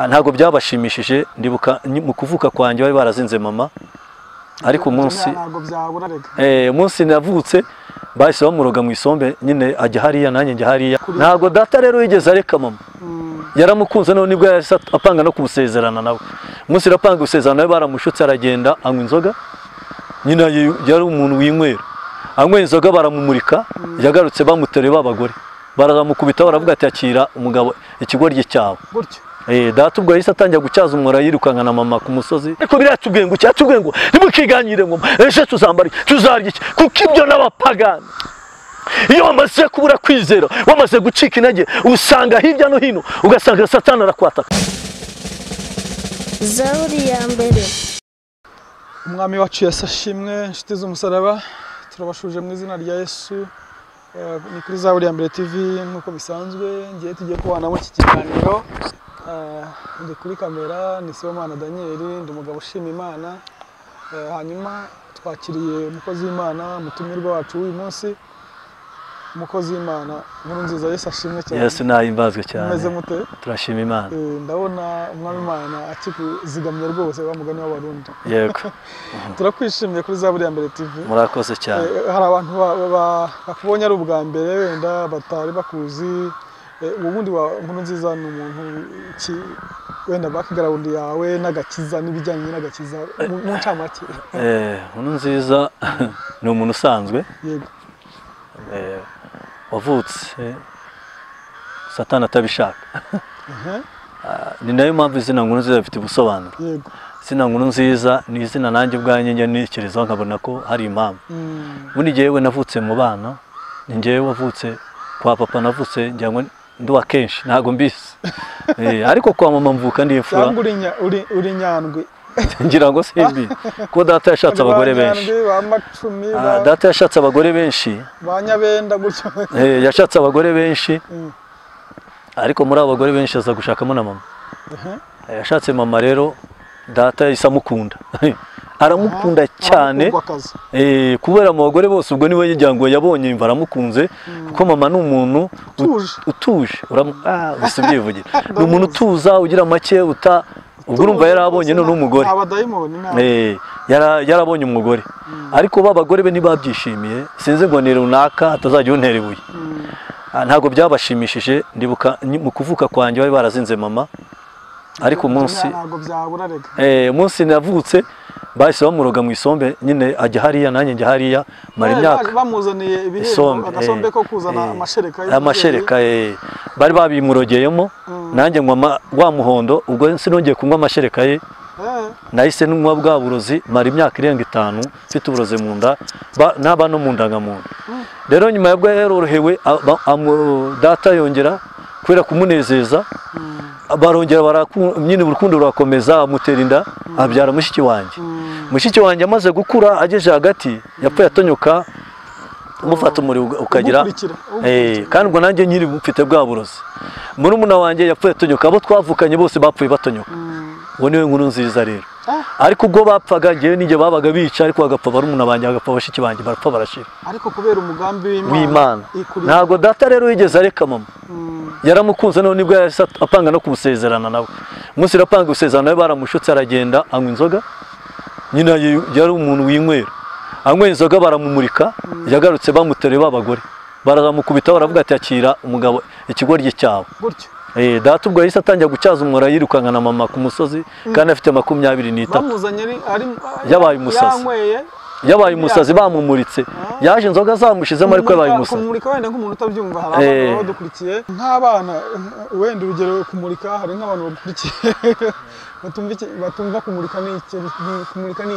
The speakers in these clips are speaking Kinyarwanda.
ntago byabashimishije ndibuka mu kuvuka kwanjye bari barazinze mama ariko umunsi navutse bahise bamuroga mu isombe nyine ajya hariya nanjye njya hariya ntago data rero yigeze areka mama yaramukunze none nibwo apanga no kumusezerana nawe umunsi rapanga gusezerana nawe baramushutse aragenda anywa inzoga nyine yari umuntu winywera anywa inzoga baramumurika yagarutse bamutereye babagore baramukubita baravuga ati akira umugabo ikigoryi cyawe data ubwo yahise atangira gucyaza umwora yirukanka na mama ku musozi ariko biratubwiye ngo cyatubwiye ngo nimukiganyire ngo ejo tuzambara tuzarya iki kuko ibyo n'abapagani iyo wamaze kubura kwizera wamaze gucika intege usanga hirya no hino ugasanga Satani arakwataka. Zaburi ya mbere. Umwami wacu Yesu ashimwe, inshuti z'umusaraba turabashuje mu izina rya Yesu. Ni kuri Zaburi ya mbere TV nk'uko bisanzwe ngiye tugiye kubana mu iki kiganiro. Ndi kuri kamera ni Sibomana Daniel, ndi umugabo ushima Imana. Hanyuma twakiriye umukozi w'Imana, mutumirwa wacu uyu munsi. Umukozi w'Imana nkuru nziza Yesu ashimwe cyane. Yesu nahimbazwe cyane. Meze mute? Turashima Imana. Ndabona umwami Imana akikuzigamye rwose bamugani w'abarundi. Yego. Turakwishimiye kuri Zaburi ya mbere TV. Murakoze cyane. Hari abantu bakubonye ari ubwa mbere wenda batari bakuzi. Ubundi wa nkuru nziza ni umuntu ki wenda background yawe n'agakiza n'ibijyanye n'agakiza mu ncamake. Nkuru nziza ni umuntu usanzwe. Yego. Wavutse Satani atabishaka. Ni nayo mpamvu izina nkuru nziza rifite ubusobanuro. Yego. Izina nkuru nziza ni izina nanjye ubwanjye njya ntekerezaho nkabona ko hari impamvu. Ubundi jyewe navutse mu bana, ni njyewe wavutse kwa papa navutse njya ngo nduwa kenshi ntago mbisi. Ariko kwa mama mvuka ndi imfura. Uri Nyandwi. Ngira ngo simbi ko data yashatse abagore benshi. Data yashatse abagore benshi. Banyabenda gutyo. Yashatse abagore benshi. Ariko muri abo bagore benshi aza gushakamo na mama. Yashatse mama rero data yahise amukunda. Aramukunda cyane. Kubera mu bagore bose ubwo niwe yijyango yabonye imva aramukunze kuko mama ni umuntu utuje. Bisubyivugira. Ni umuntu utuza ugira make ubwo urumva yarabonye none umugore. Yarabonye umugore. Ariko babagore be ntibabyishimiye. Sinzi ngo ni runaka atazajya untera ibuye. Ntago byabashimishije ndibuka mu kuvuka kwanjye bari barazinze mama. Ariko umunsi navutse bahise bamuroga mu isombe nyine ajya hariya nanjye njya hariya mara imyaka bamuzaniye ibihembo agasombe ko kuzana amashereka bari babimurogeyemo nanjye nywa wa muhondo ubwo sinongeye kunywa amashereka ye nahise nywa bwa burozi mara imyaka irenga 5 mfite uburozi mu nda naba no mu ndangamuntu. Rero nyuma yabwo yarorohewe data yongera kwera kumunezeza barongera nyine urukundo rurakomeza amutera inda abyara mushiki wanjye. Mushiki wanjye amaze gukura ageje hagati yapfuye atonyoka umufata umuri ukagira kandi ubwo nanjye nyiri mfite bwa burozi. Murumuna wanjye yapfuye atonyoka abo twavukanye bose bapfuye batonyoka. Uwo niwe nkuru nziza rero. Ariko ubwo bapfaga ngewe nige babaga bica ariko bagapfa barumuna banjye bagapfa bashiki banjye barapfa barashira. Ariko kubera umugambi w'Imana ntago data rero yigeze areka mama. Yaramukunze none nibwo apanga no kumusezerana nawe. Umunsi rapanga gusezerana nawe baramushutse aragenda anywa inzoga. Nyine yari umuntu winywera. Anywa inzoga baramumurika yagarutse bamutereye babagore. Baramukubita baravuga ati akira umugabo ikigoryi cyawe. Data ubwo yahise atangira gucyaza umwora yirukanka na mama ku musozi kandi afite 23. Bamuzanye yabaye umusazi. Yabaye umusazi bamumuritse. Yaje inzoga zamushizemo ariko yabaye umusazi. Kumurika wenda nk'umuntu utabyumva hari abantu badukurikiye nk'abana wenda urugero kumurika hari nk'abantu badukurikiye batumva kumurika ni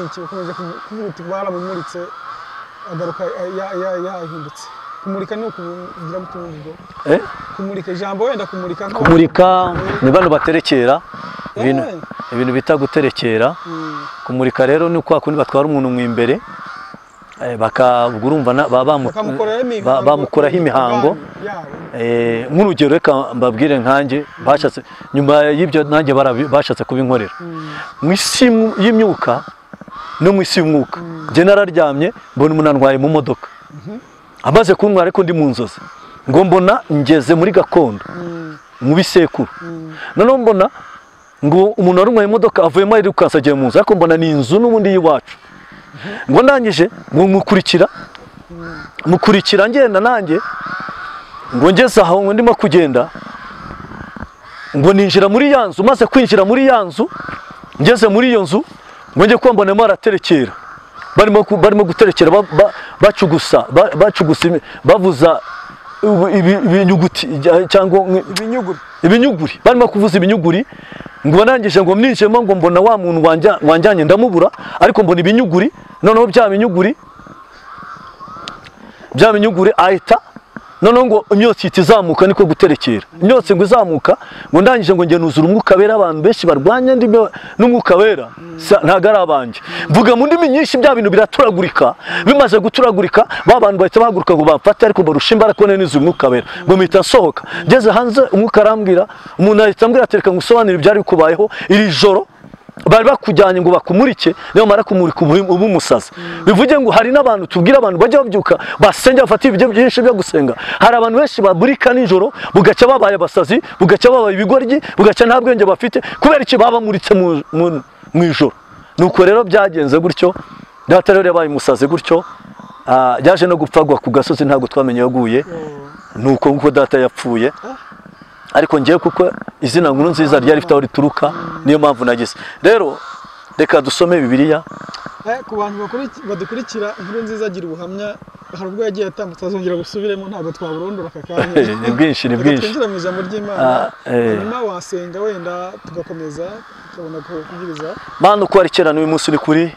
iki ukomeje kuvuga baramumuritse agaruka yahindutse. Kumurika ni ukugira gutungo. Kumurika ijambo wenda kumurika ni bano baterekera ibintu bita guterekera. Kumurika rero ni kwa kundi batwara umuntu mu imbere bakagurumva bamukoraho imihango. Nk'urugero reka mbabwire nkanjye bashatse nyuma y'ibyo nanjye bashatse kubinkorera mu isi y'imyuka no mu isi y'umwuka. Nje nararyamye mbona umuntu antwaye mu modoka amaze kuntwara ariko ndi mu nzozi ngo mbona ngeze muri gakondo mu bisekuru. Noneho mbona ngo umuntu wari mu imodoka avuyemo arirukansa agiye mu nzu, ariko mbona ni inzu n'ubundi y'iwacu. Ngo ndangije ngo mukurikira ngenda nanjye, ngo ngeze aho ngo ndimo kugenda, ngo ninjira muri ya nzu. Maze kwinjira muri ya nzu, ngeze muri iyo nzu ngo njye mbonemo araterekera, barimo guterekera bacugusa bavuza ibinyuguti cyangwa ibinyuguri, barimo kuvuza ibinyuguri. Ngo nangije ngo mninjemo, ngo mbona wa muntu wanjyanye ndamubura, ariko mbona ibinyuguri. Noneho bya binyuguri ahita, noneho ngo imyotsi itizamuka, niko guterekera imyotsi ngo izamuka. Ngo ndangije ngo nge nuzura umwuka wera, abantu benshi barwanya n'umwuka wera ntago ari abanjye. Mvuga mu ndimi nyinshi, bya bintu biraturagurika. Bimaze guturagurika, ba bantu bahita bahaguruka ngo bamfate, ariko barusha imbaraga ko neza umwuka wera. Ngo mpita nsohoka, ngeze hanze umwuka arambwira, umuntu ahita ambwira ati reka ngusobanurire ibyari bikubayeho iri joro. Bari bakujyanye ngo bakumurike, niyo mara kumurika ubu umusazi. Bivuge ngo hari n'abantu tubwira, abantu bajya babyuka basenge, bafata ibyo byinshi byo gusenga. Hari abantu benshi baburika nijoro, bugaca babaye abasazi, bugaca babaye ibigoryi, bugaca nta bwenge bafite, kubera iki baba muritse mu ijoro. Nuko rero byagenze gutyo, data rero yabaye umusazi gutyo, yaje no gupfagwa ku gasozi, ntabwo twamenye yaguye. Nuko nguko data yapfuye. Ariko ngiye kuko izina nkuru nziza ryari rifite aho rituruka, niyo mpamvu nagize. Rero reka dusome Bibiliya. Ku bantu badukurikira, inkuru nziza agira ubuhamya, hari ubwo yagiye atambutse azongera gusubiremo, ntabwo twaburondora aka kanya. Ni bwinshi. Twinjira mu ijambo ry'Imana, hanyuma wasenga wenda tugakomeza tukabona kubwiriza. Mana, uko wari kera n'uyu munsi uri kuri,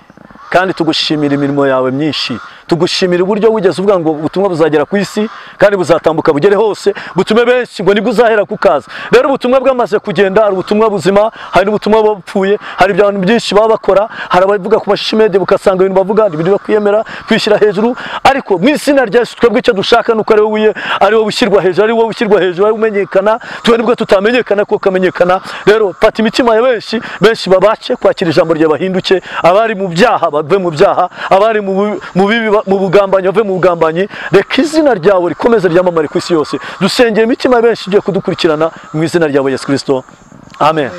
kandi tugushimira imirimo yawe myinshi. Tugushimira uburyo wigeze uvuga ngo ubutumwa buzagera ku isi kandi buzatambuka bugere hose, butume benshi ngo nibwo uzahera kukaza. Rero ubutumwa bwamaze kugenda, hari ubutumwa buzima, hari n'ubutumwa bupfuye, hari ibintu byinshi baba bakora, hari abavuga ku mashimede bukasanga ibintu bavuga ibintu bakwiyemera kwishyira hejuru. Ariko mu izina rya Yesu twebwe icyo dushaka nuko ari wowe ushyirwa hejuru, ari wowe ushyirwa hejuru, ari umenyekana. Tuwe nibwo tutamenyekana ko kamenyekana. Rero fata imitima ya benshi babace kwakira ijambo rye, bahinduke. Abari mu byaha bave mu byaha, abari mu bugambanyi bave mu bugambanyi. Reka izina ryawe rikomeze ryamamare ku isi yose. Dusengera imitima benshi igiye kudukurikirana mu izina ryawe Yesu Kristo, amen.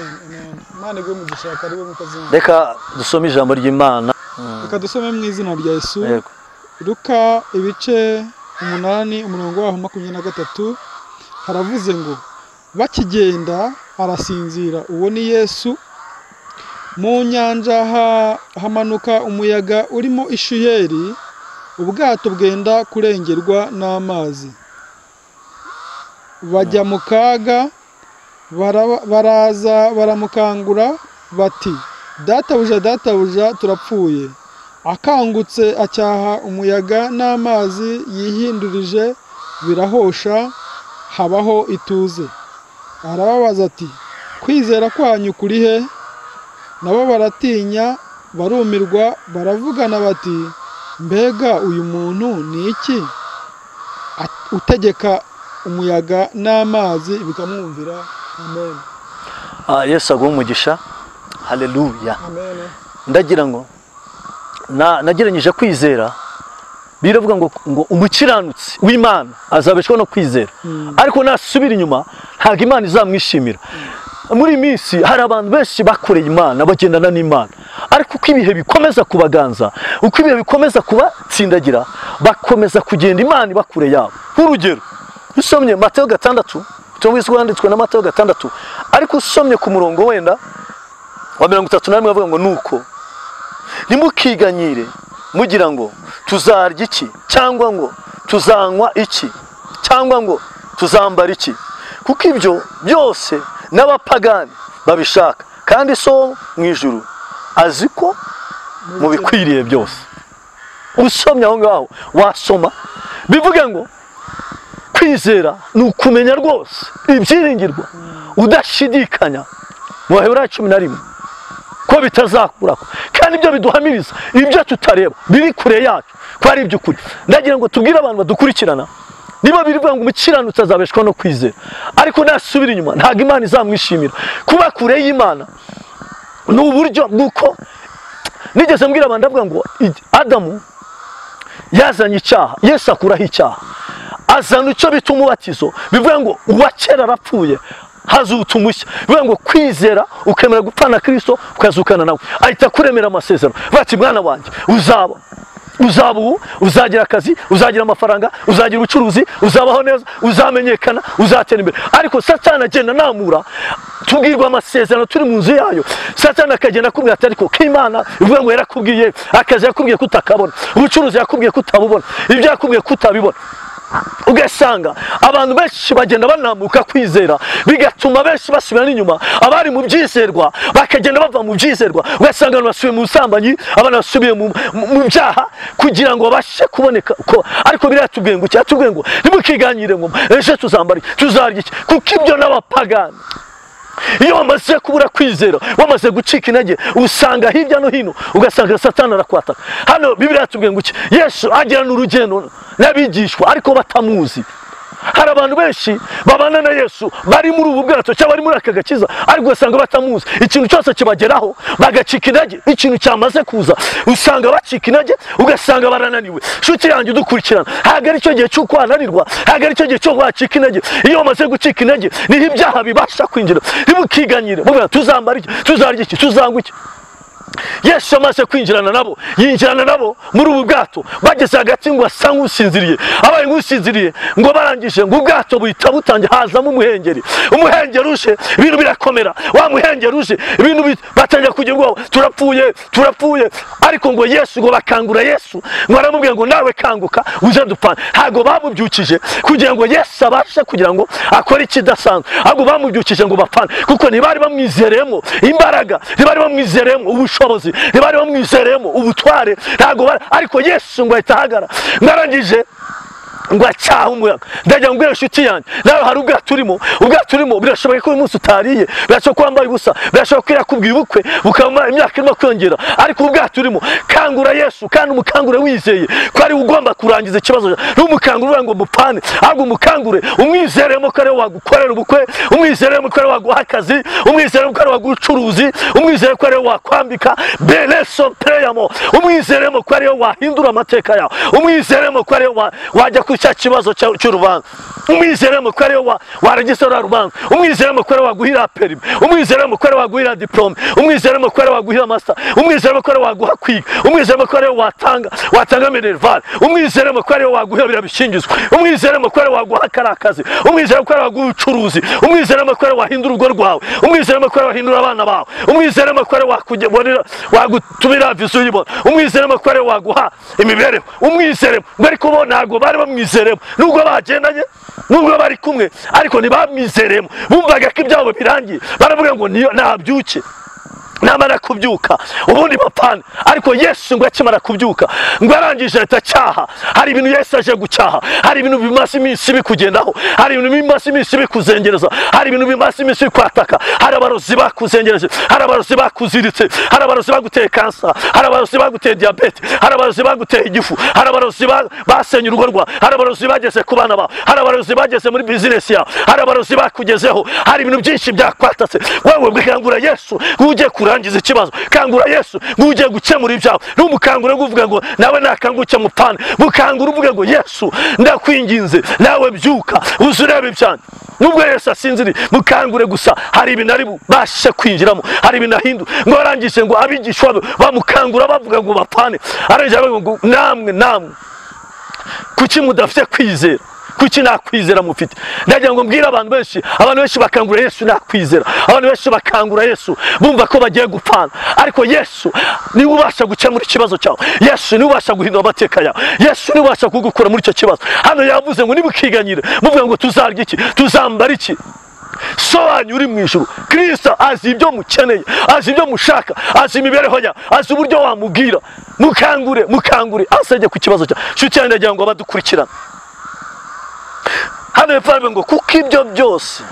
Reka dusome ijambo ry'Imana. Reka dusome mu izina rya Yesu. Luka ibice 8 umurongo waho 23 haravuze ngo bakigenda arasinzira. Uwo ni Yesu. Mu nyanja hamanuka umuyaga urimo ishuyeri, ubwato bwenda kurengerwa n'amazi. Bajya mu kaga, baraza baramukangura bati, databuja turapfuye. Akangutse acyaha umuyaga n'amazi, yihindurije birahosha, habaho ituze. Arababaza ati, kwizera kwanyu kuri he? Nabo baratinya, barumirwa, baravugana bati, mbega uyu muntu ni iki? Utegeka umuyaga n'amazi bikamwumvira. Amen. Yesu aguhe umugisha. Haleluya. Amen. Ndagira ngo nageranyije kwizera, biravuga ngo umukiranutsi w'Imana azabeshwa no kwizera. Ariko nasubira inyuma ntabwo Imana izamwishimira. Muri minsi hari abantu benshi bakoreye Imana, bagendana n'Imana, ariko uko ibihe bikomeza kubaganza, uko ibihe bikomeza kubatsindagira, bakomeza kugenda Imana ibakure yabo. Nk'urugero, usomye Mateyo 6, cyangwa wanditswe na Mateyo 6, ariko usomye ku murongo wenda wa 31 bavuga ngo nuko ntimukiganyire mugira ngo tuzarya iki, cyangwa ngo tuzanywa iki, cyangwa ngo tuzambara iki, kuko ibyo byose n'abapagani babishaka, kandi so mu ijuru azi ko mubikwiriye byose. Usomye aho ngaho wasoma bivuga ngo kwizera ni ukumenya rwose ibyiringirwa udashidikanya. Mu Baheburayo 11 ko bitazakuraho, kandi ibyo biduhamiriza ibyo tutareba biri kure yacu ko ari iby'ukuri. Ndagira ngo tubwire abantu badukurikirana, niba birivuga ngo umukiranutsi azabeshwa no kwizera, ariko nasubira inyuma ntabwo Imana izamwishimira. Kuba kure y'Imana ni uburyo bw'uko nigeze mbwira abantu, ndavuga ngo Adamu yazanye icyaha, Yesu akuraho icyaha, azana icyo bita umubatizo. Bivuga ngo uwa kera arapfuye, hazutse umushya. Bivuga ngo kwizera ukemera gupfana Kristo ukazukana nawe, ahita kuremera amasezerano. Bati mwana wanjye uzaba ubu, uzagira akazi, uzagira amafaranga, uzagira ubucuruzi, uzabaho neza, uzamenyekana, uzatera imbere. Ariko Satani agenda namura, tubwirwa amasezerano turi mu nzu yayo. Satani akagenda akubwira ati ariko k'Imana ivuga ngo yarakubwiye, akazi yakubwiye kutakabona, ubucuruzi yakubwiye kutabubona, ibyo yakubwiye kutabibona. Ugasanga abantu benshi bagenda banamuka kwizera, bigatuma benshi basubira n'inyuma. Abari mu byizerwa bakagenda bava mu byizerwa, ugasanga abantu basubiye mu busambanyi, abantu basubiye mu byaha kugira ngo babashe kuboneka. Ariko biratubwiye ngo cyatubwiye ngo nimukiganyire ngo ejo tuzambara tuzarya iki, kuko ibyo n'abapagani. Iyo wamaze kubura kwizera, wamaze gucika intege, usanga hirya no hino, ugasanga Satani arakwataka. Hano Bibiliya yatubwiye ngo Yesu agirana urugendo n'abigishwa ariko batamuzi. Hari abantu benshi babana na Yesu bari muri ubu bwato cyangwa bari muri aka gakiza, ariko ugasanga batamuzi. Ikintu cyose kibageraho bagacika intege, ikintu cyamaze kuza usanga bacika intege, ugasanga barananiwe. Nshuti yanjye udukurikirana, ntabwo ari cyo gihe cyo kwananirwa, ntabwo ari cyo gihe cyo wacika intege. Iyo wamaze gucika intege niho ibyaha bibasha kwinjira. Nimukiganyire muvuga tuzambara iki, tuzarya iki, tuzanywa iki. Yesu amaze kwinjirana nabo, yinjirana nabo muri ubu bwato. Bageze hagati ngo asa nk'usinziriye, abaye nk'usinziriye ngo barangije ngo ubwato buhita butangira, hazamo umuhengeri. Umuhengeri uje ibintu birakomera, wa muhengeri uje ibintu batangira kugira ngo turapfuye. Ariko ngo Yesu, ngo bakangura Yesu, ngo aramubwira ngo nawe kanguka uze dupfane. Ntabwo bamubyukije kugira ngo Yesu abashe kugira ngo akore ikidasanzwe, ahubwo bamubyukije ngo bapfane, kuko ntibari bamwizeremo imbaraga, ntibari bamwizeremo ubushobozi, ntibari bamwizeremo ubutware, ntabwo. Ariko Yesu ngo ahita ahagara, narangije ngo acyaha umuyaga. Ndagira ngo inshuti yanjye, nawe hari ubwato urimo, birashoboka ko uyu munsi utariye, birashoboka ko wambaye ubusa, birashoboka ko yakubwiye ubukwe bukaba imyaka irimo kwiyongera, ariko ubwato urimo, kangura Yesu kandi umukangure wizeye ko ari ugomba kurangiza ikibazo. N'umukangure ngo mupfane, ahubwo umukangure umwizeremo ko ari wagukorera ubukwe, umwizeremo ko ari waguha akazi, umwizeremo ko ari waguha ubucuruzi, umwizeremo ko ari wakwambika bereso preyamo, umwizeremo ko ari wahindura amateka yawe, umwizeremo ko ari wajya cya kibazo cy'urubanza, umwizeremo ko ari waragisora rubanza, umwizeremo ko ari waguhira perime, umwizeremo ko ari waguhira diplome, umwizeremo ko ari waguhira master, umwizeremo ko ari waguha kwiga, umwizeremo ko ari watanga minerval, umwizeremo ko ari waguha birabishingizwa, umwizeremo ko ari waguha karakazi, umwizeremo ko ari waguha ubucuruzi, umwizeremo ko ari wahindura urugo rwawe, umwizeremo ko ari wahindura abana bawe, umwizeremo ko ari wagutumira vizu y'ibona, umwizeremo ko ari waguha imibereho, umwizeremo. Ariko bo ntabwo bari bamwizeremo, nubwo bagendanye, nubwo bari kumwe, ariko ntibamwizeremo. Bumvaga ko ibyabo birangiye, baravuga ngo nabyuke, namara kubyuka ubundi bapfane. Ariko Yesu ngo akimara kubyuka, ngo arangije atacyaha. Hari ibintu Yesu aje gucyaha, hari ibintu bimaze iminsi bikugendaho, hari ibintu bimaze iminsi bikuzengereza, hari ibintu bimaze iminsi bikwataka. Hari abarozi bakuzengereje, hari abarozi bakuziritse, hari abarozi baguteye kansa, hari abarozi baguteye diabete, hari abarozi baguteye igifu, hari abarozi basenye urugo rwawe, hari abarozi bageze ku bana bawe, hari abarozi bageze muri business yawe, hari abarozi bakugezeho. Hari ibintu byinshi byakwatatse. Wewe bwikangura Yesu uje kurangiza ikibazo, kangura Yesu nguje gukemura ibyawe. N'umukangura uvuga ngo nawe nakanguke mupfane, mukangura uvuga ngo Yesu ndakwinginze nawe byuka uzurebe ibyanjye. Nubwo Yesu asinziri, mukangure gusa. Hari ibintu ari bashe kwinjiramo, hari ibintu ahindura. Ngo arangije ngo abigishwa bamukangura bavuga ngo bapfane, arangije ngo namwe kuki mudafite kwizera, kuki nakwizera mufite? Ndagira ngo mbwira abantu benshi bakangura Yesu nakwizera, abantu benshi bakangura Yesu bumva ko bagiye gupfana. Ariko Yesu niwe ubasha gukemura ikibazo cyawe, Yesu niwe ubasha guhindura amateka yawe, Yesu niwe ubasha kugukura muri icyo kibazo. Hano yavuze ngo nimukiganyire muvuga ngo tuzarya iki, tuzambara iki. So wanyu uri mu ijuru, Kristo azi ibyo mukeneye, azi ibyo mushaka, azi imibereho yawe, azi uburyo wamubwira. Mukangure asajye ku kibazo cyawe. Nshuti yanjye, ndagira ngo abadukurikirana hano hepfo ngo kuko ibyo byose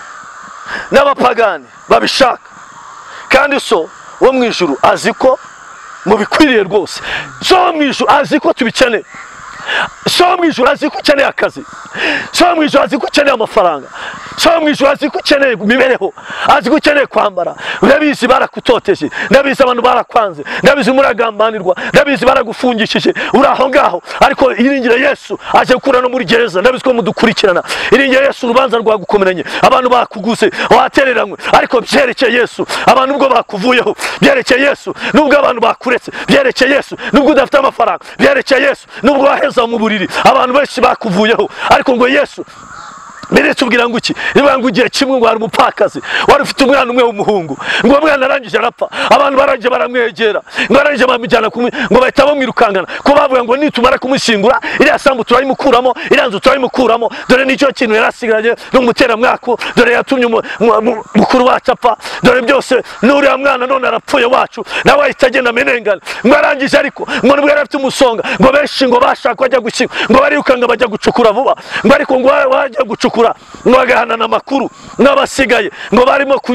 n'abapagani babishaka, kandi so wo mu ijuru azi ko mubikwiriye rwose. So wo mu ijuru azi ko tubikeneye. so mu ijuru azi ko ukeneye akazi, so mu ijuru azi ko ukeneye amafaranga, so mu ijuru azi ko ukeneye imibereho, azi ko ukeneye kwambara. Ndabizi barakutoteje, ndabizi abantu barakwanze, ndabizi muragambanirwa, ndabizi baragufungishije uri aho ngaho, ariko iringire Yesu aje gukura no muri gereza. Ndabizi ko mudukurikirana, iringire Yesu urubanza rwagukomeranye, abantu bakuguze watereranywe, ariko byerekeye Yesu. Abantu ubwo bakuvuyeho byerekeye Yesu, nubwo abantu bakuretse byerekeye Yesu, nubwo udafite amafaranga byerekeye Yesu, nubwo waheza mu buriri abantu benshi bakuvuyeho, ariko ngo Yesu Mbere tubwira ngo iki? Niba ngo ugiye kimwe ngo hari umupfakazi wari ufite umwana umwe w'umuhungu, ngo umwana arangije arapfa, abantu barangije baramwegera, ngo arangije bamujyana ngo bahita bamwirukangana, ko bavuga ngo nitumara kumushyingura iriya sambu turayimukuramo, iriya nzu turayimukuramo, dore nicyo kintu yarasigaye n'umuteramwako, dore yatumye mukuru wacu apfa, dore byose n'uriya mwana none arapfuye wacu, nawe ahita agenda amenengana. Ngo arangije ariko ngo nubwo yari afite umusonga, ngo benshi ngo bashaka bajya gushyingura, ngo barirukanga bajya gucukura vuba, ngo ariko ngo wajya gucukura ngo agahanana amakuru n'abasigaye ngo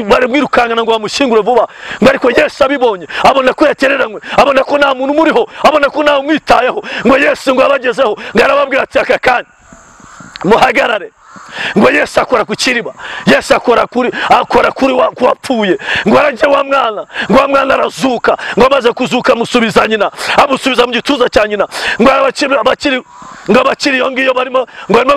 barimwirukangana ngo bamushyingure vuba. Ngo ariko Yesu abibonye, abona ko yatereranywe, abona ko nta muntu umuriho, abona ko ntawe umwitayeho, ngo Yesu ngo abagezeho, ngo arababwira ati aka kanya muhagarare. Ngo Yesu akora ku kiriba, Yesu akora kuri wapfuye. Ngo arajye wa mwana arazuka, ngo amaze kuzuka amusubiza nyina, amusubiza mu gituza cya nyina. Ngo abakiri iyo ngiyo barimo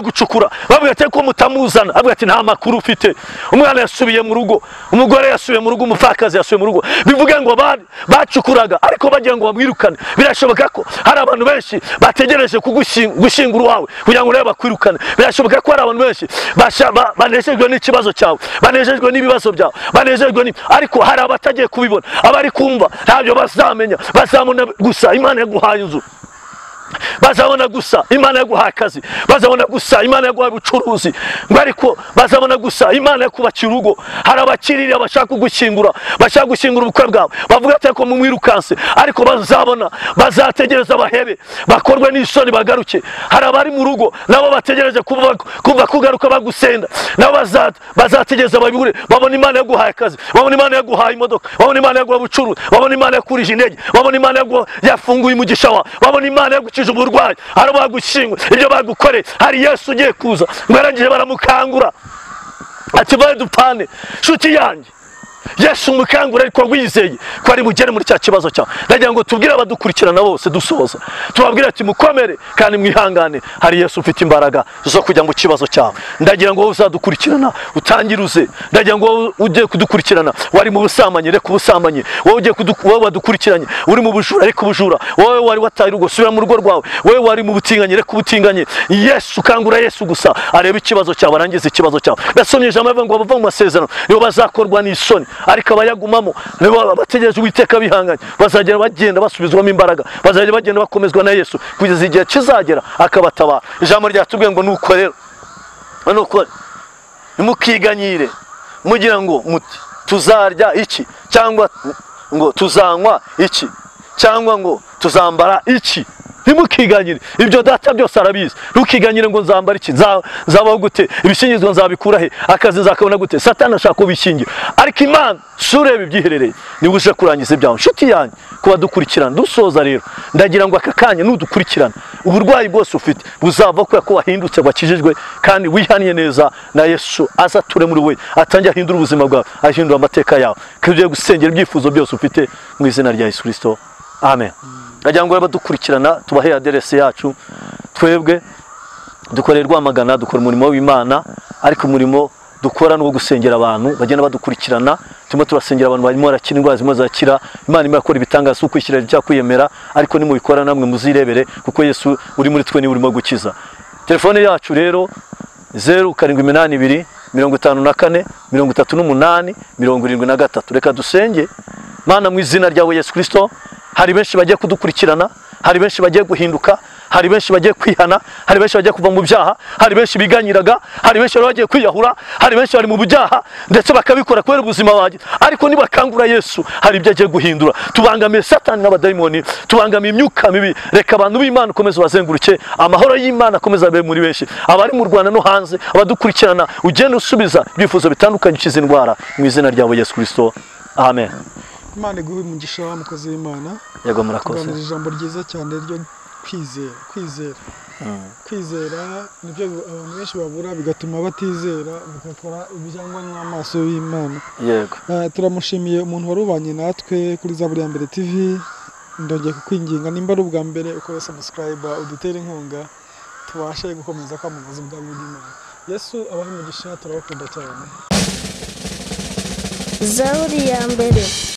gucukura, bavuga ati ko mutamuzana, avuga ati nta makuru ufite. Umwana yasubiye mu rugo, umugore yasubiye mu rugo, umupfakazi yasubiye mu rugo. Bivuga ngo bacukuraga ariko bagira ngo bamwirukane. Birashoboka ko hari abantu benshi bategereje gushyingura uwawe kugira ngo urebe bakwirukane. Birashoboka ko hari abantu benshi banejejwe n'ikibazo cyawe, banejejwe n'ibibazo byawe, banejejwe ariko hari abatagiye kubibona, abari kumva ntabyo bazamenya. Bazabona gusa Imana yaguhaye inzu, bazabona gusa Imana yaguhaye akazi, bazabona gusa Imana yaguhaye ubucuruzi, ngo ariko bazabona gusa Imana yakubakira urugo. Hari abakirira bashaka kugushyingura, bashaka gushyingura ubukwe bwawe, bavuga ati ko mumwirukanse, ariko bazabona, bazategereza abahebe, bakorwe n'isoni bagaruke. Hari abari mu rugo nabo bategereje kuva kugaruka bagusenda, nabo bazategereza babibure, babona Imana yaguhaye akazi, babona Imana yaguhaye imodoka, babona Imana yaguhaye ubucuruzi, babona Imana yakurije intege, babona Imana yafunguye umugisha wawe, babona Imana uburwayi, hari bagushyingura ibyo bagukoreye. Hari Yesu ugiye kuza, ngo arangije baramukangura ati baye dupane nshuti yanjye. Yesu umukangura ariko wizeye ko ari bugere muri cya kibazo cyawe. Ndagira ngo tubwire abadukurikirana bose dusoza, tubabwire ati mukomere kandi mwihangane, hari Yesu ufite imbaraga zo kujya mu kibazo cyawe. Ndagira ngo wowe uzadukurikirana utangiruze, ndagira ngo wowe ujye kudukurikirana wari mu busambanyi reka ubusambanyi, wowe wadukurikiranye uri mu bujura reka ubujura, wowe wari wataye urugo subira mu rugo rwawe, wowe wari mu butinganyi reka ubutinganyi. Yesu kangura Yesu gusa areba ikibazo cyawe, arangiza ikibazo cyawe. Basomye ijambo ngo bava mu masezerano nibo bazakorwa n'isoni, ariko abayagumamo nibo bategereje Uwiteka bihanganye, bazagera bagenda basubizwamo imbaraga, bazagera bagenda bakomezwa na Yesu kugeza igihe kizagera akabatabara. Ijambo ryatubwiye ngo nuko rero nimukiganyire mugira ngo muti tuzarya iki, cyangwa ngo tuzanywa iki, cyangwa ngo tuzambara iki. Ntimukiganyire, ibyo data byose arabizi. Ntukiganyire ngo nzambara iki, nzabaho gute, ibisingizwa nzabikura he, akazi nzakabona gute. Satani ashaka kubishingira, ariko Imana surebe ibyiherereye niwe uje kurangiza ibyawe. Nshuti yanjye kuba dukurikirana dusoza rero, ndagira ngo aka kanya nudukurikirana uburwayi bwose ufite buzava ko wahindutse wakijijwe kandi wihaniye neza na Yesu azature muri we, atangiye ahindura ubuzima bwawe, ahindura amateka yawe. Kugiye gusengera ibyifuzo byose ufite mu izina rya Yesu Kristo, amen. Ndagira ngo badukurikirana tubahe aderese yacu. Twebwe dukorera Rwamagana, dukora umurimo w'Imana, ariko umurimo dukora no gusengera abantu bagenda badukurikirana. Turimo turasengera abantu barimo barakira indwara zimwe zakira. Imana irimo yakora ibitangaza ukwishyira cya kwiyemera, ariko nimubikora namwe muzirebere, kuko Yesu uri muri twe ni urimo gukiza. Telefone yacu rero 0782 54 38 73. Reka dusenge. Mana mu izina ryawe Yesu Kristo, hari benshi bagiye kudukurikirana, hari benshi bagiye guhinduka, hari benshi bagiye kwihana, hari benshi bagiye kuva mu byaha, hari benshi biganyiraga, hari benshi bagiye kwiyahura, hari benshi bari mu byaha ndetse bakabikora kubera ubuzima wagize, ariko nibakangura Yesu hari ibyo agiye guhindura. Tubangamiye Satani n'abadayimoni, tubangamiye imyuka mibi. Reka abantu b'Imana komeza bazenguruke, amahoro y'Imana komeza abe muri benshi, abari mu Rwanda no hanze abadukurikirana, ugende usubiza ibyifuzo bitandukanye ukiza indwara mu izina ryawe Yesu Kristo, amen. Imana iguhe umugisha mukozi w'Imana. Yego murakoze. Ijambo ryiza cyane ryo kwizera. kwizera nibyo abantu benshi babura bigatuma batizera bagakora ibijyangwa n'amaso y'Imana. yego Turamushimiye umuntu warubanye natwe kuri Zaburi ya Mbere TV. Ndongeye kukwinginga nimba ari ubwa mbere ukore subscribe udutere inkunga tubashe gukomeza kwamamaza ubwami bw'Imana. Yesu abahe umugisha, turabakunda cyane. Zaburi ya Mbere.